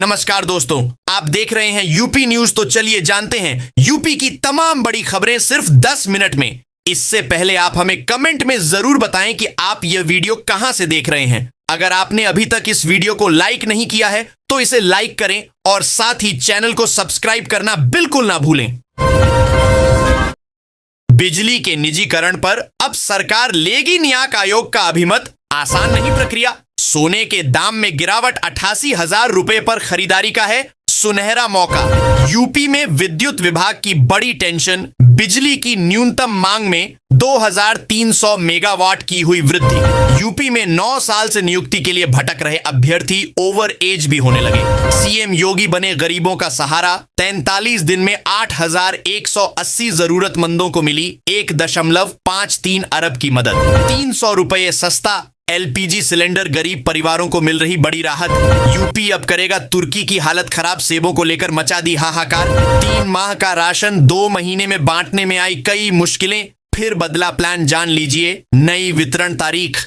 नमस्कार दोस्तों, आप देख रहे हैं यूपी न्यूज। तो चलिए जानते हैं यूपी की तमाम बड़ी खबरें सिर्फ 10 मिनट में। इससे पहले आप हमें कमेंट में जरूर बताएं कि आप यह वीडियो कहां से देख रहे हैं। अगर आपने अभी तक इस वीडियो को लाइक नहीं किया है तो इसे लाइक करें और साथ ही चैनल को सब्सक्राइब करना बिल्कुल ना भूलें। बिजली के निजीकरण पर अब सरकार लेगी नियामक आयोग का अभिमत। आसान नहीं प्रक्रिया। सोने के दाम में गिरावट, 88,000 रुपए पर खरीदारी का है सुनहरा मौका। यूपी में विद्युत विभाग की बड़ी टेंशन। बिजली की न्यूनतम मांग में 2300 मेगावाट की हुई वृद्धि। यूपी में 9 साल से नियुक्ति के लिए भटक रहे अभ्यर्थी ओवर एज भी होने लगे। सीएम योगी बने गरीबों का सहारा। 43 दिन में 8,180 जरूरतमंदों को मिली 1.53 अरब की मदद। 300 रुपये सस्ता एलपीजी सिलेंडर गरीब परिवारों को मिल रही बड़ी राहत। यूपी अब करेगा तुर्की की हालत खराब। सेबों को लेकर मचा दी हाहाकार। 3 माह का राशन 2 महीने में बांटने में आई कई मुश्किलें। फिर बदला प्लान, जान लीजिए नई वितरण तारीख।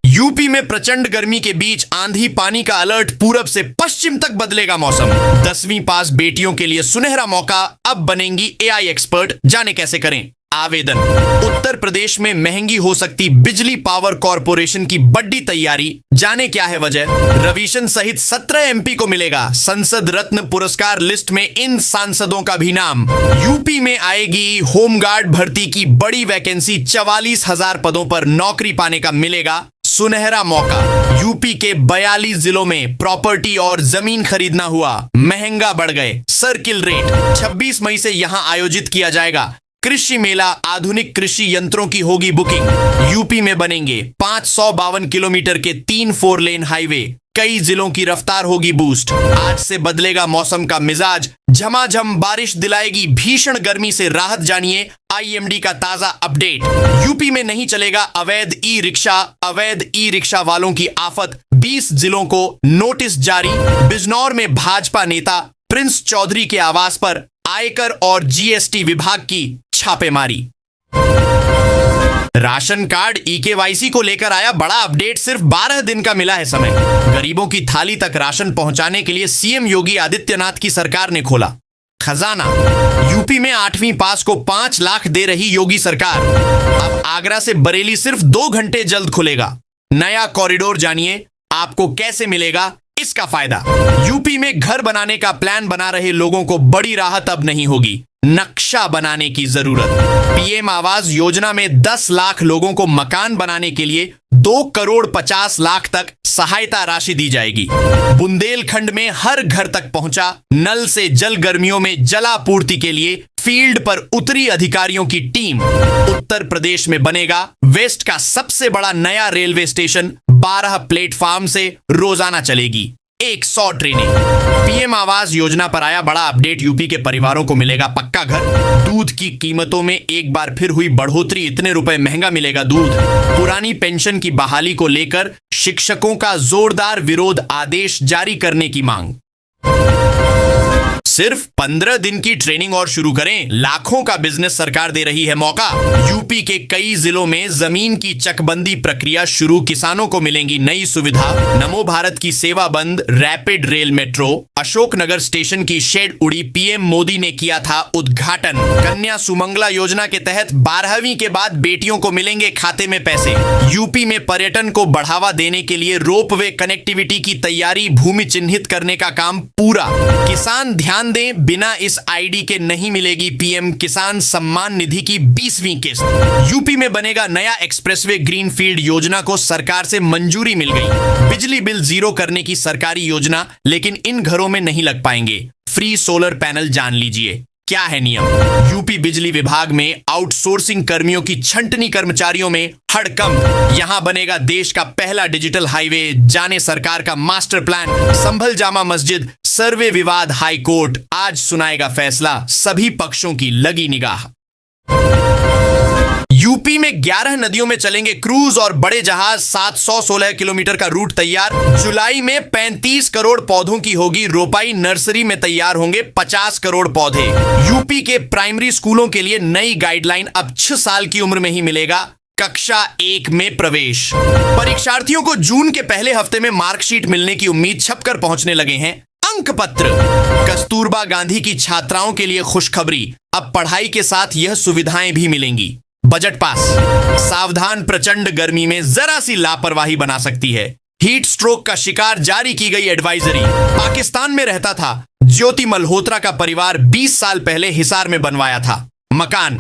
यूपी में प्रचंड गर्मी के बीच आंधी पानी का अलर्ट। पूरब से पश्चिम तक बदलेगा मौसम। 10वीं पास बेटियों के लिए सुनहरा मौका। अब बनेंगी एआई एक्सपर्ट। जाने कैसे करें आवेदन। उत्तर प्रदेश में महंगी हो सकती बिजली। पावर कॉरपोरेशन की बड़ी तैयारी। जाने क्या है वजह। रविशन सहित 17 एमपी को मिलेगा संसद रत्न पुरस्कार। लिस्ट में इन सांसदों का भी नाम। यूपी में आएगी होमगार्ड भर्ती की बड़ी वैकेंसी। 44,000 पदों पर नौकरी पाने का मिलेगा सुनहरा मौका। यूपी के 42 जिलों में प्रॉपर्टी और जमीन खरीदना हुआ महंगा। बढ़ गए सर्किल रेट। 26 मई से यहां आयोजित किया जाएगा कृषि मेला। आधुनिक कृषि यंत्रों की होगी बुकिंग। यूपी में बनेंगे 552 किलोमीटर के 3 4 लेन हाईवे। कई जिलों की रफ्तार होगी बूस्ट। आज से बदलेगा मौसम का मिजाज। झमाझम बारिश दिलाएगी भीषण गर्मी से राहत। जानिए आईएमडी का ताजा अपडेट। यूपी में नहीं चलेगा अवैध ई रिक्शा। अवैध ई रिक्शा वालों की आफत। 20 जिलों को नोटिस जारी। बिजनौर में भाजपा नेता प्रिंस चौधरी के आवास पर आयकर और जीएसटी विभाग की छापेमारी। राशन कार्ड ईकेवाईसी को लेकर आया बड़ा अपडेट। सिर्फ 12 दिन का मिला है समय। गरीबों की थाली तक राशन पहुंचाने के लिए सीएम योगी आदित्यनाथ की सरकार ने खोला खजाना। यूपी में 8वीं पास को 5 लाख दे रही योगी सरकार। अब आगरा से बरेली सिर्फ 2 घंटे जल्द खुलेगा नया कॉरिडोर। जानिए आपको कैसे मिलेगा इसका फायदा। यूपी में घर बनाने का प्लान बना रहे लोगों को बड़ी राहत अब नहीं होगी। नक्शा बनाने की जरूरत। पीएम आवास योजना में 10 लाख लोगों को मकान बनाने के लिए 2 करोड़ 50 लाख तक सहायता राशि दी जाएगी। बुंदेलखंड में हर घर तक पहुंचा नल से जल। गर्मियों में जलापूर्ति के लिए फील्ड पर उतरी अधिकारियों की टीम। उत्तर प्रदेश में बनेगा वेस्ट का सबसे बड़ा नया रेलवे स्टेशन। 12 प्लेटफॉर्म से रोजाना चलेगी 100 ट्रेनें। पीएम आवास योजना पर आया बड़ा अपडेट। यूपी के परिवारों को मिलेगा पक्का घर। दूध की कीमतों में एक बार फिर हुई बढ़ोतरी। इतने रुपए महंगा मिलेगा दूध। पुरानी पेंशन की बहाली को लेकर शिक्षकों का जोरदार विरोध। आदेश जारी करने की मांग। सिर्फ 15 दिन की ट्रेनिंग और शुरू करें। लाखों का बिजनेस सरकार दे रही है मौका। यूपी के कई जिलों में जमीन की चकबंदी प्रक्रिया शुरू। किसानों को मिलेंगी नई सुविधा। नमो भारत की सेवा बंद। Rapid rail metro. Ashoknagar station की शेड उड़ी। पीएम मोदी ने किया था उद्घाटन। कन्या सुमंगला योजना के तहत 12वीं के बाद बेटियों को मिलेंगे खाते में पैसे। यूपी में पर्यटन को बढ़ावा देने के लिए रोपवे कनेक्टिविटी की तैयारी। भूमि चिन्हित करने का काम पूरा। किसान ध्यान दें, बिना इस आईडी के नहीं मिलेगी पीएम किसान सम्मान निधि की 20वीं किस्त। यूपी में बनेगा नया एक्सप्रेसवे। ग्रीनफील्ड योजना को सरकार से मंजूरी मिल गई। बिजली बिल 0 करने की सरकारी योजना, लेकिन इन घरों में नहीं लग पाएंगे फ्री सोलर पैनल। जान लीजिए क्या है नियम। यूपी बिजली विभाग में आउटसोर्सिंग कर्मियों की छंटनी। कर्मचारियों में हड़कंप। यहां बनेगा देश का पहला डिजिटल हाईवे। जाने सरकार का मास्टर प्लान। संभल जामा मस्जिद सर्वे विवाद। हाई कोर्ट आज सुनाएगा फैसला। सभी पक्षों की लगी निगाह। यूपी में 11 नदियों में चलेंगे क्रूज और बड़े जहाज। 716 किलोमीटर का रूट तैयार। जुलाई में 35 करोड़ पौधों की होगी रोपाई। नर्सरी में तैयार होंगे 50 करोड़ पौधे। यूपी के प्राइमरी स्कूलों के लिए नई गाइडलाइन। अब 6 साल की उम्र में ही मिलेगा कक्षा 1 में प्रवेश। परीक्षार्थियों को जून के पहले हफ्ते में मार्कशीट मिलने की उम्मीद छपकर पहुंचने लगे हैं अंक पत्र। कस्तूरबा गांधी की छात्राओं के लिए खुशखबरी, अब पढ़ाई के साथ यह सुविधाएं भी मिलेंगी। Budget pass. सावधान, प्रचंड गर्मी में जरा सी लापरवाही बना सकती है। हीट स्ट्रोक का शिकार, जारी की गई एडवाइजरी। पाकिस्तान में रहता था ज्योति मल्होत्रा का परिवार, 20 साल पहले हिसार में बनवाया था मकान।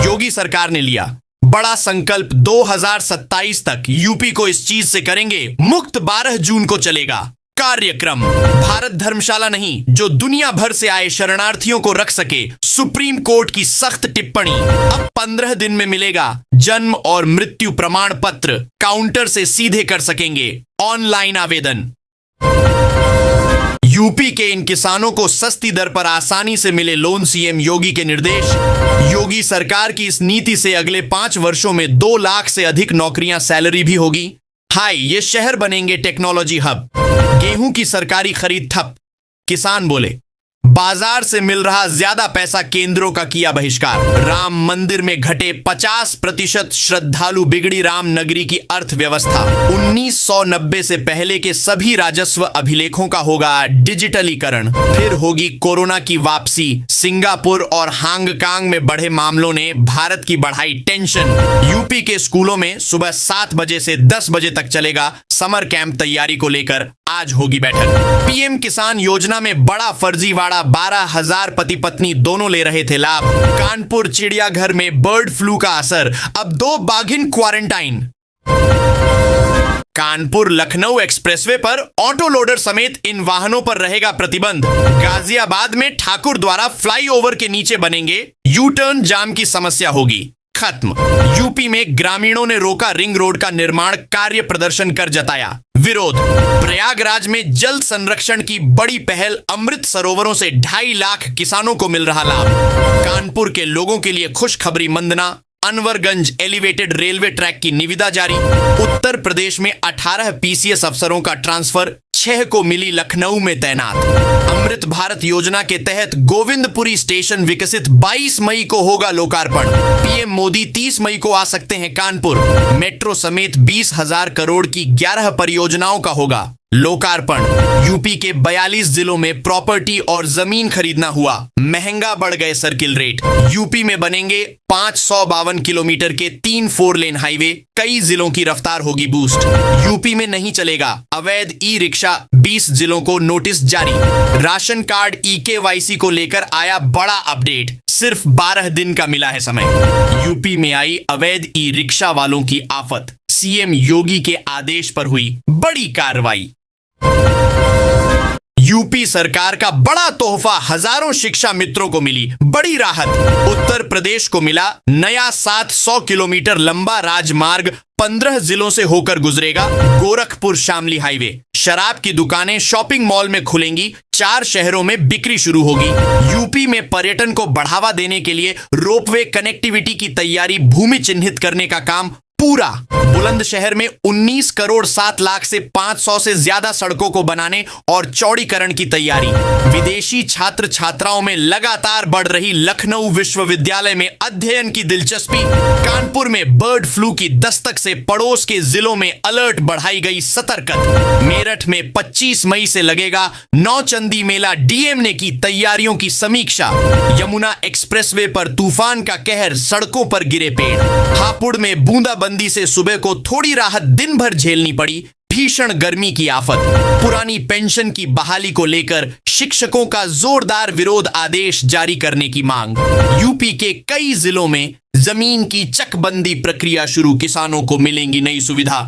योगी सरकार ने लिया बड़ा संकल्प, 2027 तक यूपी को इस चीज से करेंगे मुक्त। 12 जून को चलेगा कार्यक्रम। भारत धर्मशाला नहीं, जो दुनिया भर से आए शरणार्थियों को रख सके। सुप्रीम कोर्ट की सख्त टिप्पणी। अब 15 दिन में मिलेगा जन्म और मृत्यु प्रमाण पत्र, काउंटर से सीधे कर सकेंगे ऑनलाइन आवेदन। यूपी के इन किसानों को सस्ती दर पर आसानी से मिले लोन, सीएम योगी के निर्देश। योगी सरकार की इस नीति से अगले 5 वर्षों में 2 लाख से अधिक नौकरियां, सैलरी भी होगी हाई। ये शहर बनेंगे टेक्नोलॉजी हब। गेहूं की सरकारी खरीद ठप। किसान बोले बाजार से मिल रहा ज्यादा पैसा, केंद्रों का किया बहिष्कार। राम मंदिर में घटे 50% श्रद्धालु, बिगड़ी राम नगरी की अर्थव्यवस्था। 1990 से पहले के सभी राजस्व अभिलेखों का होगा डिजिटलीकरण। फिर होगी कोरोना की वापसी। सिंगापुर और हांगकांग में बढ़े मामलों ने भारत की बढ़ाई टेंशन। यूपी के स्कूलों में सुबह 7 बजे से 10 बजे तक चलेगा समर कैंप। तैयारी को लेकर आज होगी बैठक। पीएम किसान योजना में बड़ा फर्जीवाड़ा, 12,000 पति पत्नी दोनों ले रहे थे लाभ। कानपुर चिड़ियाघर में बर्ड फ्लू का असर, अब 2 बाघिन क्वारंटाइन। कानपुर लखनऊ एक्सप्रेसवे पर ऑटो लोडर समेत इन वाहनों पर रहेगा प्रतिबंध। गाजियाबाद में ठाकुर द्वारा फ्लाईओवर के नीचे बनेंगे यू टर्न, जाम की समस्या होगी खत्म। यूपी में ग्रामीणों ने रोका रिंग रोड का निर्माण कार्य, प्रदर्शन कर जताया विरोध। प्रयागराज में जल संरक्षण की बड़ी पहल, अमृत सरोवरों से 2.5 लाख किसानों को मिल रहा लाभ। कानपुर के लोगों के लिए खुशखबरी, Mandhana Anwarganj elevated railway track की निविदा जारी। उत्तर प्रदेश में 18 पीसीएस अफसरों का ट्रांसफर, 6 को मिली लखनऊ में तैनात। अमृत भारत योजना के तहत गोविंदपुरी स्टेशन विकसित, 22 मई को होगा लोकार्पण। पीएम मोदी 30 मई को आ सकते हैं कानपुर। मेट्रो समेत 20,000 करोड़ की 11 परियोजनाओं का होगा लोकार्पण। यूपी के 42 जिलों में प्रॉपर्टी और जमीन खरीदना हुआ महंगा, बढ़ गए सर्किल रेट। यूपी में बनेंगे 552 किलोमीटर के 3 4 लेन हाईवे, कई जिलों की रफ्तार होगी बूस्ट। यूपी में नहीं चलेगा अवैध ई रिक्शा, 20 जिलों को नोटिस जारी। राशन कार्ड EKYC को लेकर आया बड़ा अपडेट, सिर्फ 12 दिन का मिला है समय। यूपी में आई अवैध ई रिक्शा वालों की आफत, सीएम योगी के आदेश पर हुई बड़ी कार्रवाई। यूपी सरकार का बड़ा तोहफा, हजारों शिक्षा मित्रों को मिली बड़ी राहत। उत्तर प्रदेश को मिला नया 700 किलोमीटर लंबा राजमार्ग, 15 जिलों से होकर गुजरेगा गोरखपुर शामली हाईवे। शराब की दुकानें शॉपिंग मॉल में खुलेंगी, 4 शहरों में बिक्री शुरू होगी। यूपी में पर्यटन को बढ़ावा देने के लिए रोपवे कनेक्टिविटी की तैयारी, भूमि चिन्हित करने का काम पूरा। बुलंदशहर में 19 करोड़ 7 लाख से 500 से ज्यादा सड़कों को बनाने और चौड़ीकरण की तैयारी। विदेशी छात्र छात्राओं में लगातार बढ़ रही लखनऊ विश्वविद्यालय में अध्ययन की दिलचस्पी। कानपुर में बर्ड फ्लू की दस्तक से पड़ोस के जिलों में अलर्ट, बढ़ाई गई सतर्कता। मेरठ में 25 मई से लगेगा नौचंदी मेला, डीएम ने की तैयारियों की समीक्षा। यमुना एक्सप्रेसवे पर तूफान का कहर, सड़कों पर गिरे पेड़। हापुड़ में बूंदाबंदी से सुबह को थोड़ी राहत, दिन भर झेलनी पड़ी भीषण गर्मी की आफत। पुरानी पेंशन की बहाली को लेकर शिक्षकों का जोरदार विरोध, आदेश जारी करने की मांग। यूपी के कई जिलों में जमीन की चकबंदी प्रक्रिया शुरू, किसानों को मिलेंगी नई सुविधा।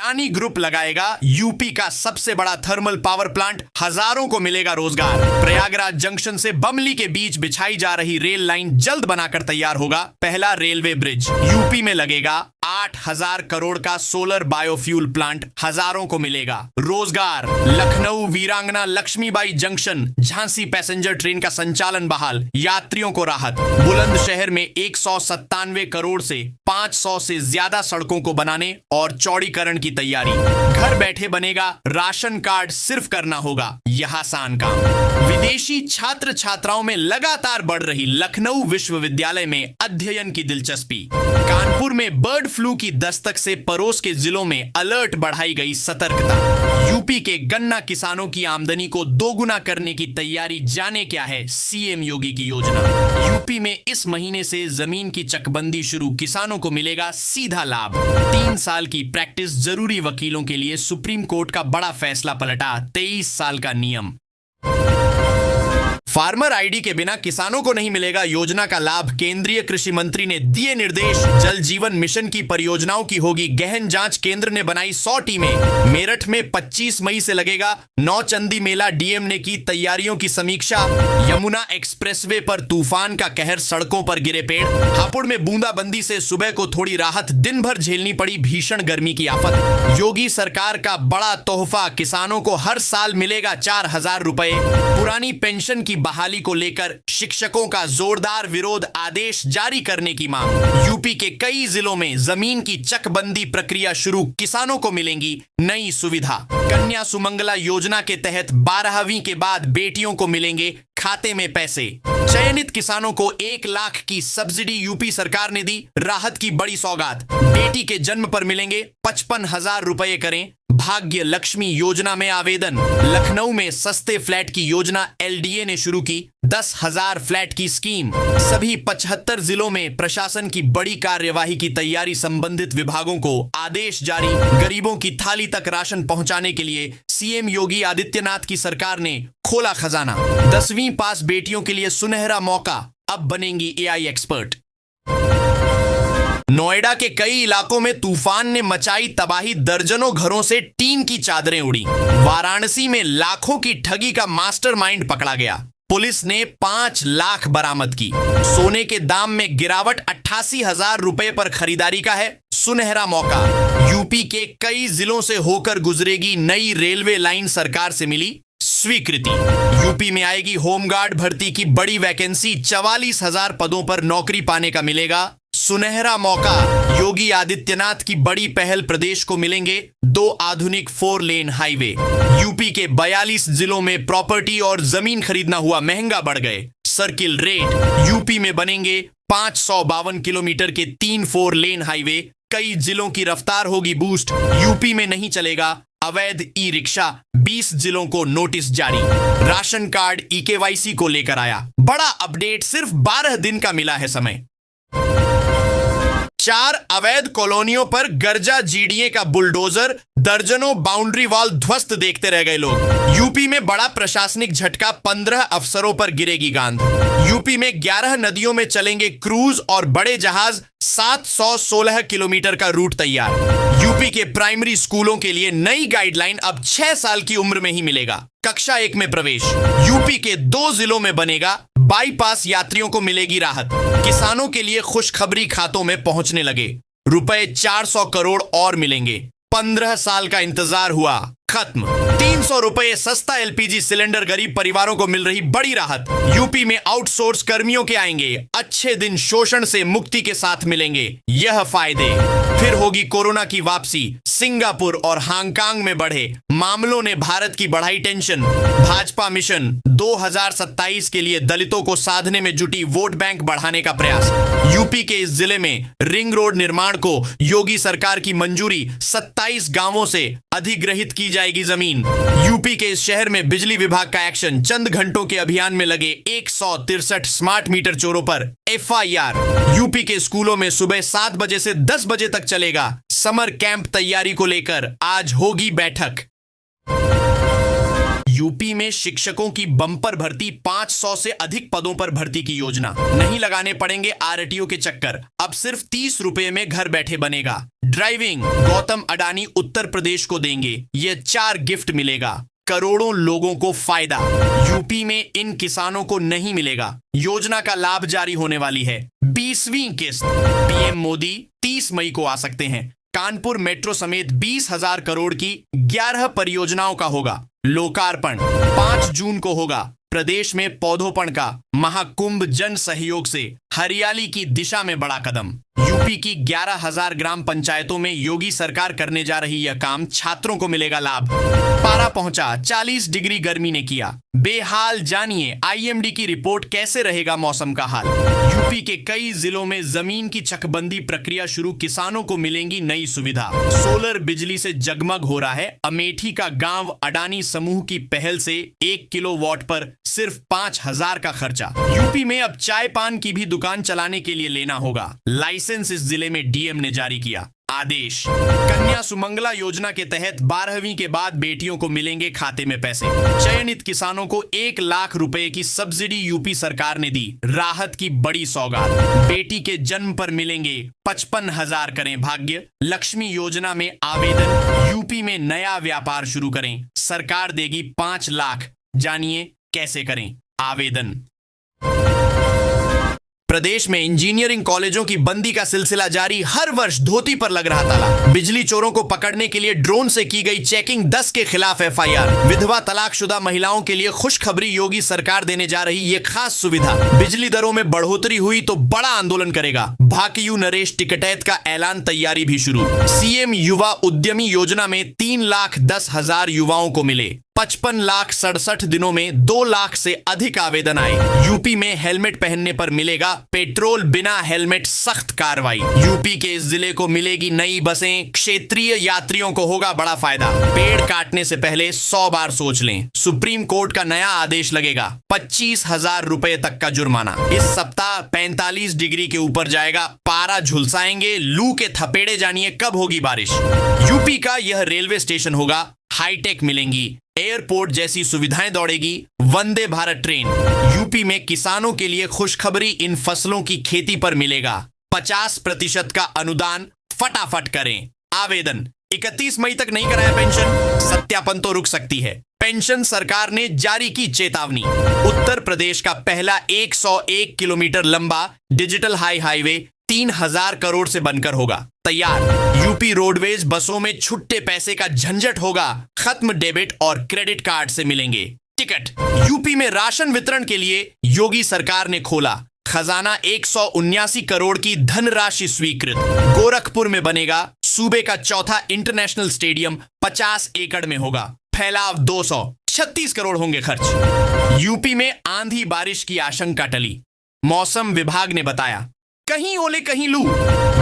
अडानी ग्रुप लगाएगा यूपी का सबसे बड़ा थर्मल पावर प्लांट, हजारों को मिलेगा रोजगार। प्रयागराज जंक्शन से बमली के बीच बिछाई जा रही रेल लाइन जल्द बनाकर तैयार होगा पहला रेलवे ब्रिज। यूपी में लगेगा 8,000 करोड़ का सोलर बायोफ्यूल प्लांट हजारों को मिलेगा रोजगार। Lucknow Veerangana Lakshmibai junction Jhansi passenger train का संचालन बहाल, यात्रियों को राहत। बुलंदशहर में 197 करोड़ से 500 से ज्यादा सड़कों को बनाने और चौड़ीकरण की तैयारी। घर बैठे बनेगा राशन कार्ड, सिर्फ करना होगा यह आसान काम। विदेशी छात्र छात्राओं में लगातार बढ़ रही लखनऊ विश्वविद्यालय में अध्ययन की दिलचस्पी। कानपुर में बर्ड फ्लू की दस्तक से पड़ोस के जिलों में अलर्ट, बढ़ाई गई सतर्कता। यूपी के गन्ना किसानों की आमदनी को दोगुना करने की तैयारी, जाने क्या है सीएम योगी की योजना। यूपी में इस महीने से जमीन की चकबंदी शुरू, किसानों को मिलेगा सीधा लाभ। 3 साल की प्रैक्टिस जरूरी, वकीलों के लिए सुप्रीम कोर्ट का बड़ा फैसला पलटा 23 साल का नियम। फार्मर आईडी के बिना किसानों को नहीं मिलेगा योजना का लाभ, केंद्रीय कृषि मंत्री ने दिए निर्देश। जल जीवन मिशन की परियोजनाओं की होगी गहन जांच, केंद्र ने बनाई 100 टीमें। मेरठ में 25 मई से लगेगा नौचंदी मेला, डीएम ने की तैयारियों की समीक्षा। यमुना एक्सप्रेसवे पर तूफान का कहर, सड़कों पर गिरे पेड़। हापुड़ में बूंदाबंदी से सुबह को थोड़ी राहत, दिन भर झेलनी पड़ी भीषण गर्मी की आफत। योगी सरकार का बड़ा तोहफा, किसानों को हर साल मिलेगा 4,000 रुपए। पुरानी पेंशन की बहाली को लेकर शिक्षकों का जोरदार विरोध, आदेश जारी करने की मांग। यूपी के कई जिलों में जमीन की चकबंदी प्रक्रिया शुरू, किसानों को मिलेंगी नई सुविधा। कन्या सुमंगला योजना के तहत 12वीं के बाद बेटियों को मिलेंगे खाते में पैसे। चयनित किसानों को 1 लाख की सब्सिडी यूपी सरकार ने दी, राहत की बड़ी सौगात। बेटी के जन्म पर मिलेंगे 55,000 रुपए, करें भाग्य लक्ष्मी योजना में आवेदन। लखनऊ में सस्ते फ्लैट की योजना एलडीए ने शुरू की, 10,000 फ्लैट की स्कीम। सभी 75 जिलों में प्रशासन की बड़ी कार्यवाही की तैयारी, संबंधित विभागों को आदेश जारी। गरीबों की थाली तक राशन पहुंचाने के लिए सीएम योगी आदित्यनाथ की सरकार ने खोला खजाना। 10वीं पास बेटियों के लिए सुनहरा मौका, अब बनेंगी एआई एक्सपर्ट। नोएडा के कई इलाकों में तूफान ने मचाई तबाही, दर्जनों घरों से टीन की चादरें उड़ी। वाराणसी में लाखों की ठगी का मास्टरमाइंड पकड़ा गया, पुलिस ने 5 लाख बरामद की। सोने के दाम में गिरावट, 88,000 रुपए पर खरीदारी का है सुनहरा मौका। यूपी के कई जिलों से होकर गुजरेगी नई रेलवे लाइन, सरकार से मिली स्वीकृति। यूपी में आएगी होमगार्ड भर्ती की बड़ी वैकेंसी, 44,000 पदों पर नौकरी पाने का मिलेगा सुनहरा मौका। योगी आदित्यनाथ की बड़ी पहल, प्रदेश को मिलेंगे 2 आधुनिक 4 लेन हाईवे। यूपी के 42 जिलों में प्रॉपर्टी और जमीन खरीदना हुआ महंगा, बढ़ गए सर्किल रेट। यूपी में बनेंगे 552 किलोमीटर के 3 4 लेन हाईवे, कई जिलों की रफ्तार होगी बूस्ट। यूपी में नहीं चलेगा अवैध ई रिक्शा, 20 जिलों को नोटिस जारी। राशन कार्ड ईकेवाईसी को लेकर आया बड़ा अपडेट, सिर्फ 12 दिन का मिला है समय। 4 अवैध कॉलोनियों पर गर्जा जीडीए का बुलडोजर, दर्जनों बाउंड्री वॉल ध्वस्त, देखते रह गए लोग। यूपी में बड़ा प्रशासनिक झटका, 15 अफसरों पर गिरेगी गांध। यूपी में 11 नदियों में चलेंगे क्रूज और बड़े जहाज, 716 किलोमीटर का रूट तैयार। यूपी के प्राइमरी स्कूलों के लिए नई गाइडलाइन, अब 6 साल की उम्र में ही मिलेगा कक्षा 1 में प्रवेश। यूपी के 2 जिलों में बनेगा बाईपास, यात्रियों को मिलेगी राहत। किसानों के लिए खुशखबरी, खातों में पहुंचने लगे रुपए 400 करोड़ और मिलेंगे। 15 साल का इंतजार हुआ खत्म। 300 रुपए सस्ता एलपीजी सिलेंडर, गरीब परिवारों को मिल रही बड़ी राहत। यूपी में आउटसोर्स कर्मियों के आएंगे अच्छे दिन, शोषण से मुक्ति के साथ मिलेंगे यह फायदे। फिर होगी कोरोना की वापसी, सिंगापुर और हांगकांग में बढ़े मामलों ने भारत की बढ़ाई टेंशन। भाजपा मिशन 2027 के लिए दलितों को साधने में जुटी, वोट बैंक बढ़ाने का प्रयास। यूपी के इस जिले में रिंग रोड निर्माण को योगी सरकार की मंजूरी, 27 गांवों से अधिग्रहित की जाएगी जमीन। यूपी के इस शहर में बिजली विभाग का एक्शन, चंद घंटों के अभियान में लगे 163 स्मार्ट मीटर चोरों पर एफआईआर। यूपी के स्कूलों में सुबह 7 बजे से 10 बजे तक चलेगा समर कैंप, तैयारी को लेकर आज होगी बैठक। यूपी में शिक्षकों की बम्पर भर्ती, 500 से अधिक पदों पर भर्ती की योजना। नहीं लगाने पड़ेंगे आरटीओ के चक्कर, अब सिर्फ 30 रुपए में घर बैठे बनेगा। ड्राइविंग गौतम अडानी उत्तर प्रदेश को देंगे, ये 4 गिफ्ट मिलेगा। करोड़ों लोगों को फायदा। यूपी में इन किसानों को नहीं मिलेगा। योजना का लाभ जारी होने वाली है। 20वीं किस्त पीएम मोदी 30 मई को आ सकते हैं। कानपुर मेट्रो समेत 20,000 करोड़ की 11 परियोजनाओं का होगा लोकार्पण। 5 जून को होगा प्रदेश में पौधोपण का महाकुंभ। जन सहयोग से हरियाली की दिशा में बड़ा कदम। यूपी की 11,000 ग्राम पंचायतों में योगी सरकार करने जा रही यह काम। छात्रों को मिलेगा लाभ। पारा पहुंचा 40 डिग्री गर्मी ने किया बेहाल। जानिए आईएमडी की रिपोर्ट, कैसे रहेगा मौसम का हाल। यूपी के कई जिलों में जमीन की चकबंदी प्रक्रिया शुरू। किसानों को मिलेंगी नई सुविधा। सोलर बिजली से जगमग हो रहा है अमेठी का गांव। अडानी समूह की पहल से 1 किलोवाट पर सिर्फ 5,000 का खर्चा। यूपी में अब चाय पान की भी दुकान चलाने के लिए लेना होगा लाइसेंस। इस जिले में डीएम ने जारी किया आदेश। कन्या सुमंगला योजना के तहत 12वीं के बाद बेटियों को मिलेंगे खाते में पैसे। चयनित किसानों को 1 लाख रुपए की सब्सिडी यूपी सरकार ने दी। राहत की बड़ी सौगात। बेटी के जन्म पर मिलेंगे 55,000। करें भाग्य लक्ष्मी योजना में आवेदन। यूपी में नया व्यापार शुरू करें, सरकार देगी 5 लाख। जानिए कैसे करें आवेदन। प्रदेश में इंजीनियरिंग कॉलेजों की बंदी का सिलसिला जारी। हर वर्ष धोती पर लग रहा ताला। बिजली चोरों को पकड़ने के लिए ड्रोन से की गई चेकिंग। 10 के खिलाफ एफआईआर। विधवा तलाकशुदा महिलाओं के लिए खुशखबरी, योगी सरकार देने जा रही ये खास सुविधा। बिजली दरों में बढ़ोतरी हुई तो बड़ा आंदोलन करेगा। भाकियू नरेश टिकटैत का ऐलान, तैयारी भी शुरू। सीएम युवा उद्यमी योजना में 3,10,000 युवाओं को मिले। 55,67 दिनों में 2 लाख से अधिक आवेदन आए। यूपी में हेलमेट पहनने पर मिलेगा पेट्रोल, बिना हेलमेट सख्त कार्रवाई। यूपी के इस जिले को मिलेगी नई बसें। क्षेत्रीय यात्रियों को होगा बड़ा फायदा। पेड़ काटने से पहले 100 बार सोच लें। सुप्रीम कोर्ट का नया आदेश लगेगा 25,000 रुपए तक का जुर्माना। इस सप्ताह 45 डिग्री के ऊपर जाएगा पारा। झुलसाएंगे लू के थपेड़े। जानिए कब होगी बारिश। यूपी का यह रेलवे स्टेशन होगा हाईटेक। मिलेंगी एयरपोर्ट जैसी सुविधाएं। दौड़ेगी वंदे भारत ट्रेन। यूपी में किसानों के लिए खुशखबरी। इन फसलों की खेती पर मिलेगा 50% का अनुदान। फटाफट करें आवेदन। 31 मई तक नहीं कराया पेंशन, सत्यापन तो रुक सकती है। पेंशन सरकार ने जारी की चेतावनी। उत्तर प्रदेश का पहला 101 किलोमीटर लंबा डिजिटल हाईवे 3,000 करोड़ से बनकर होगा तैयार। यूपी रोडवेज बसों में छुट्टे पैसे का झंझट होगा खत्म। डेबिट और क्रेडिट कार्ड से मिलेंगे टिकट। यूपी में राशन वितरण के लिए योगी सरकार ने खोला खजाना। 179 करोड़ की धनराशि स्वीकृत। गोरखपुर में बनेगा सूबे का चौथा इंटरनेशनल स्टेडियम। 50 एकड़ में होगा। फैलाव 236 करोड़ होंगे खर्च। यूपी में आंधी बारिश की आशंका टली। मौसम विभाग ने बताया कहीं ओले कहीं लू।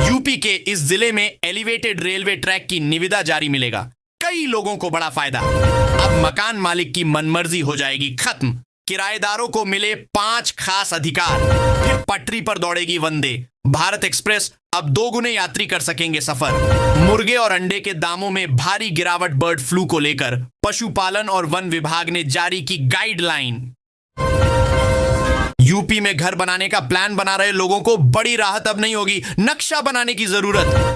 यूपी के इस जिले में एलिवेटेड रेलवे ट्रैक की निविदा जारी। मिलेगा कई लोगों को बड़ा फायदा। अब मकान मालिक की मनमर्जी हो जाएगी खत्म। किराएदारों को मिले 5 खास अधिकार। फिर पटरी पर दौड़ेगी वंदे भारत एक्सप्रेस। अब 2 गुने यात्री कर सकेंगे सफर। मुर्गे और अंडे के दामों में भारी गिरावट। बर्ड फ्लू को लेकर पशुपालन और वन विभाग ने जारी की गाइडलाइन। यूपी में घर बनाने का प्लान बना रहे लोगों को बड़ी राहत अब नहीं होगी। नक्शा बनाने की जरूरत।